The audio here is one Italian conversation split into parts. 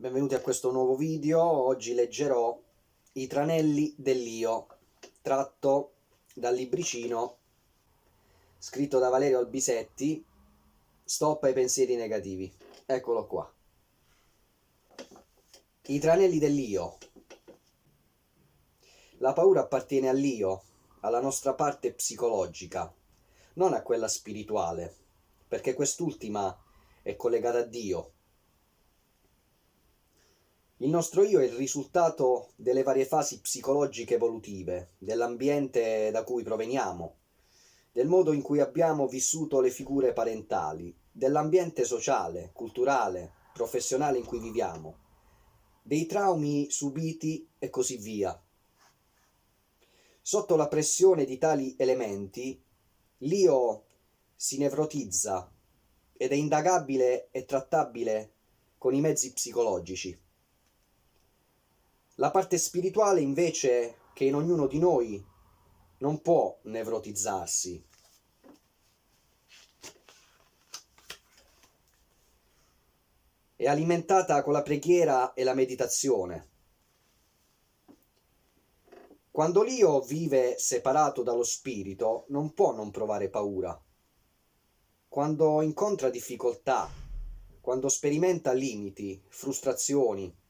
Benvenuti a questo nuovo video. Oggi leggerò I tranelli dell'Io, tratto dal libricino scritto da Valerio Albisetti, Stop ai pensieri negativi. Eccolo qua. I tranelli dell'Io. La paura appartiene all'Io, alla nostra parte psicologica, non a quella spirituale, perché quest'ultima è collegata a Dio. Il nostro io è il risultato delle varie fasi psicologiche evolutive, dell'ambiente da cui proveniamo, del modo in cui abbiamo vissuto le figure parentali, dell'ambiente sociale, culturale, professionale in cui viviamo, dei traumi subiti e così via. Sotto la pressione di tali elementi, l'io si nevrotizza ed è indagabile e trattabile con i mezzi psicologici. La parte spirituale invece, che in ognuno di noi non può nevrotizzarsi. È alimentata con la preghiera e la meditazione. Quando l'io vive separato dallo spirito, non può non provare paura. Quando incontra difficoltà, quando sperimenta limiti, frustrazioni,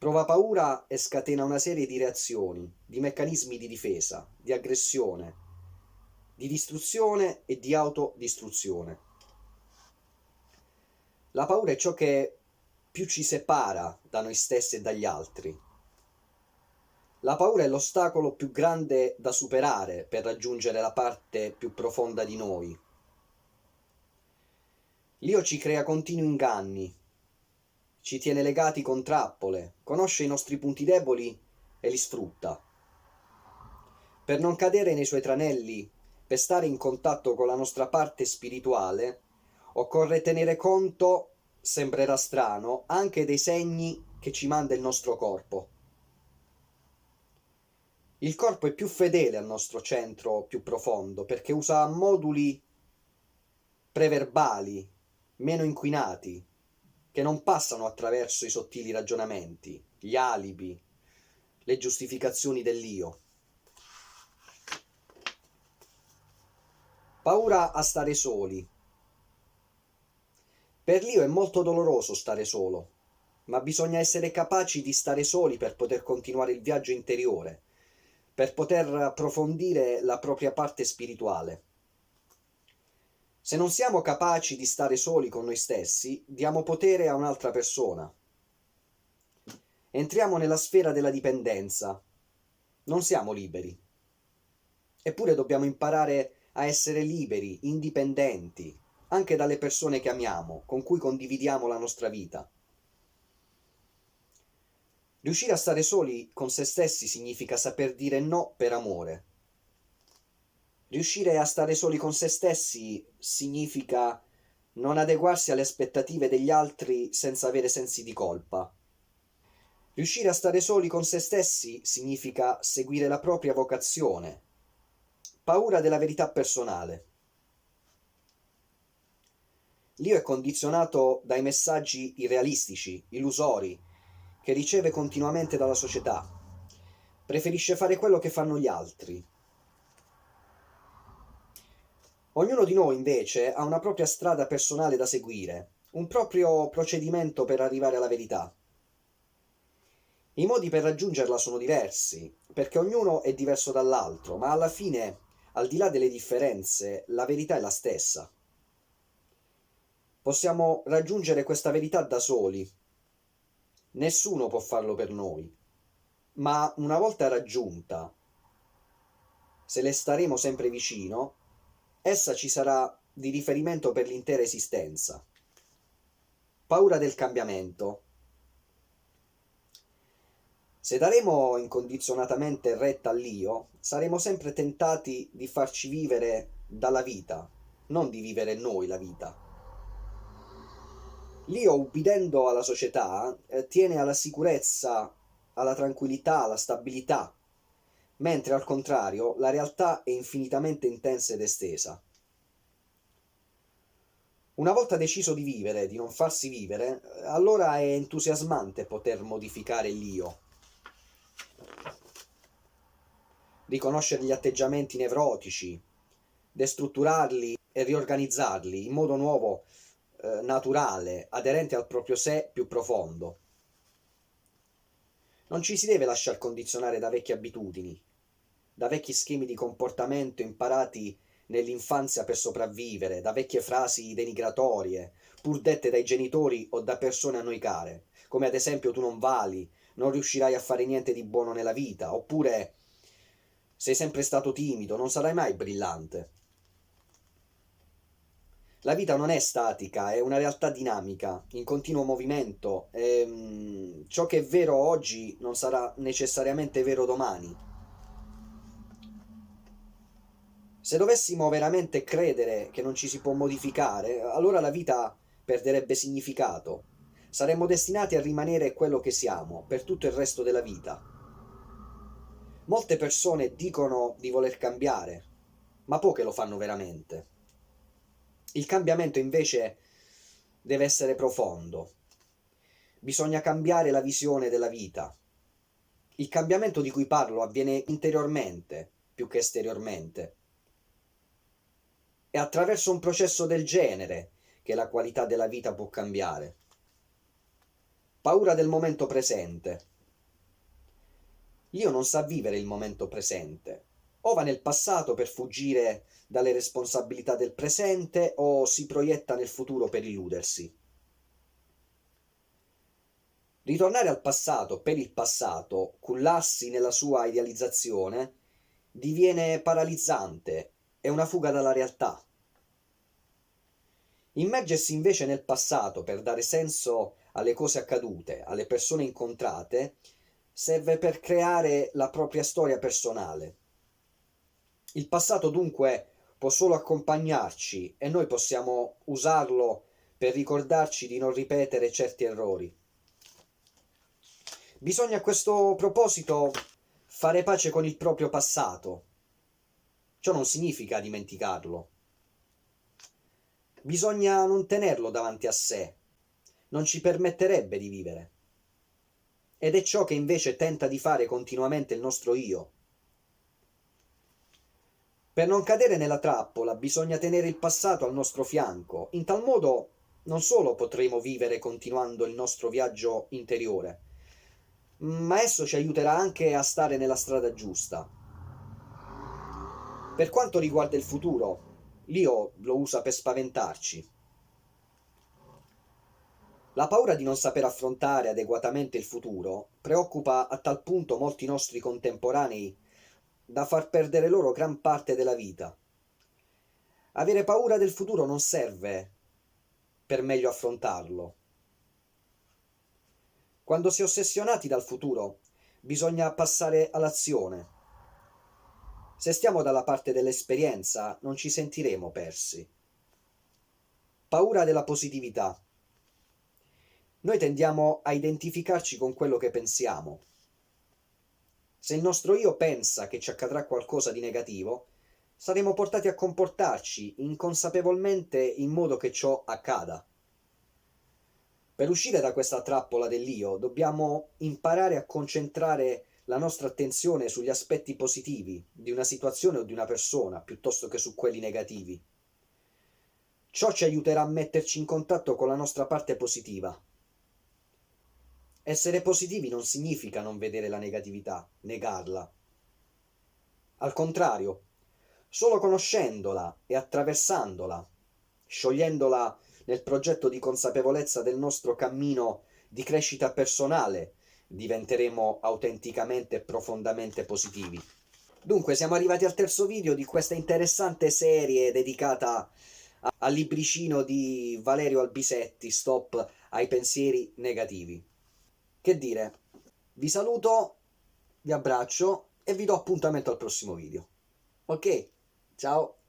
prova paura e scatena una serie di reazioni, di meccanismi di difesa, di aggressione, di distruzione e di autodistruzione. La paura è ciò che più ci separa da noi stessi e dagli altri. La paura è l'ostacolo più grande da superare per raggiungere la parte più profonda di noi. L'io ci crea continui inganni, ci tiene legati con trappole, conosce i nostri punti deboli e li sfrutta. Per non cadere nei suoi tranelli, per stare in contatto con la nostra parte spirituale, occorre tenere conto, sembrerà strano, anche dei segni che ci manda il nostro corpo. Il corpo è più fedele al nostro centro più profondo perché usa moduli preverbali, meno inquinati, che non passano attraverso i sottili ragionamenti, gli alibi, le giustificazioni dell'io. Paura a stare soli. Per l'io è molto doloroso stare solo, ma bisogna essere capaci di stare soli per poter continuare il viaggio interiore, per poter approfondire la propria parte spirituale. Se non siamo capaci di stare soli con noi stessi, diamo potere a un'altra persona. Entriamo nella sfera della dipendenza. Non siamo liberi. Eppure dobbiamo imparare a essere liberi, indipendenti, anche dalle persone che amiamo, con cui condividiamo la nostra vita. Riuscire a stare soli con se stessi significa saper dire no per amore. Riuscire a stare soli con se stessi significa non adeguarsi alle aspettative degli altri senza avere sensi di colpa. Riuscire a stare soli con se stessi significa seguire la propria vocazione. Paura della verità personale. L'io è condizionato dai messaggi irrealistici, illusori, che riceve continuamente dalla società. Preferisce fare quello che fanno gli altri. Ognuno di noi, invece, ha una propria strada personale da seguire, un proprio procedimento per arrivare alla verità. I modi per raggiungerla sono diversi, perché ognuno è diverso dall'altro, ma alla fine, al di là delle differenze, la verità è la stessa. Possiamo raggiungere questa verità da soli. Nessuno può farlo per noi. Ma una volta raggiunta, se le staremo sempre vicino, essa ci sarà di riferimento per l'intera esistenza. Paura del cambiamento. Se daremo incondizionatamente retta all'io, saremo sempre tentati di farci vivere dalla vita, non di vivere noi la vita. L'io, ubbidendo alla società, tiene alla sicurezza, alla tranquillità, alla stabilità, mentre al contrario la realtà è infinitamente intensa ed estesa. Una volta deciso di vivere, di non farsi vivere, allora è entusiasmante poter modificare l'io, riconoscere gli atteggiamenti nevrotici, destrutturarli e riorganizzarli in modo nuovo, naturale, aderente al proprio sé più profondo. Non ci si deve lasciar condizionare da vecchie abitudini, da vecchi schemi di comportamento imparati nell'infanzia per sopravvivere, da vecchie frasi denigratorie, pur dette dai genitori o da persone a noi care, come ad esempio tu non vali, non riuscirai a fare niente di buono nella vita, oppure sei sempre stato timido, non sarai mai brillante. La vita non è statica, è una realtà dinamica, in continuo movimento e ciò che è vero oggi non sarà necessariamente vero domani. Se dovessimo veramente credere che non ci si può modificare, allora la vita perderebbe significato. Saremmo destinati a rimanere quello che siamo per tutto il resto della vita. Molte persone dicono di voler cambiare, ma poche lo fanno veramente. Il cambiamento invece deve essere profondo. Bisogna cambiare la visione della vita. Il cambiamento di cui parlo avviene interiormente più che esteriormente. È attraverso un processo del genere che la qualità della vita può cambiare. Paura del momento presente. L'io non sa vivere il momento presente. O va nel passato per fuggire dalle responsabilità del presente o si proietta nel futuro per illudersi. Ritornare al passato per il passato, cullarsi nella sua idealizzazione, diviene paralizzante, è una fuga dalla realtà. Immergersi invece nel passato per dare senso alle cose accadute, alle persone incontrate, serve per creare la propria storia personale. Il passato dunque può solo accompagnarci e noi possiamo usarlo per ricordarci di non ripetere certi errori. Bisogna a questo proposito fare pace con il proprio passato. Ciò non significa dimenticarlo. Bisogna non tenerlo davanti a sé. Non ci permetterebbe di vivere. Ed è ciò che invece tenta di fare continuamente il nostro io. Per non cadere nella trappola bisogna tenere il passato al nostro fianco. In tal modo non solo potremo vivere continuando il nostro viaggio interiore, ma esso ci aiuterà anche a stare nella strada giusta. Per quanto riguarda il futuro, l'io lo usa per spaventarci. La paura di non saper affrontare adeguatamente il futuro preoccupa a tal punto molti nostri contemporanei da far perdere loro gran parte della vita. Avere paura del futuro non serve per meglio affrontarlo. Quando si è ossessionati dal futuro, bisogna passare all'azione. Se stiamo dalla parte dell'esperienza, non ci sentiremo persi. Paura della positività. Noi tendiamo a identificarci con quello che pensiamo. Se il nostro io pensa che ci accadrà qualcosa di negativo, saremo portati a comportarci inconsapevolmente in modo che ciò accada. Per uscire da questa trappola dell'io, dobbiamo imparare a concentrare la nostra attenzione sugli aspetti positivi di una situazione o di una persona, piuttosto che su quelli negativi. Ciò ci aiuterà a metterci in contatto con la nostra parte positiva. Essere positivi non significa non vedere la negatività, negarla. Al contrario, solo conoscendola e attraversandola, sciogliendola nel progetto di consapevolezza del nostro cammino di crescita personale, diventeremo autenticamente e profondamente positivi. Dunque, siamo arrivati al terzo video di questa interessante serie dedicata al libricino di Valerio Albisetti, Stop ai pensieri negativi. Che dire, vi saluto, vi abbraccio e vi do appuntamento al prossimo video. Ok, ciao!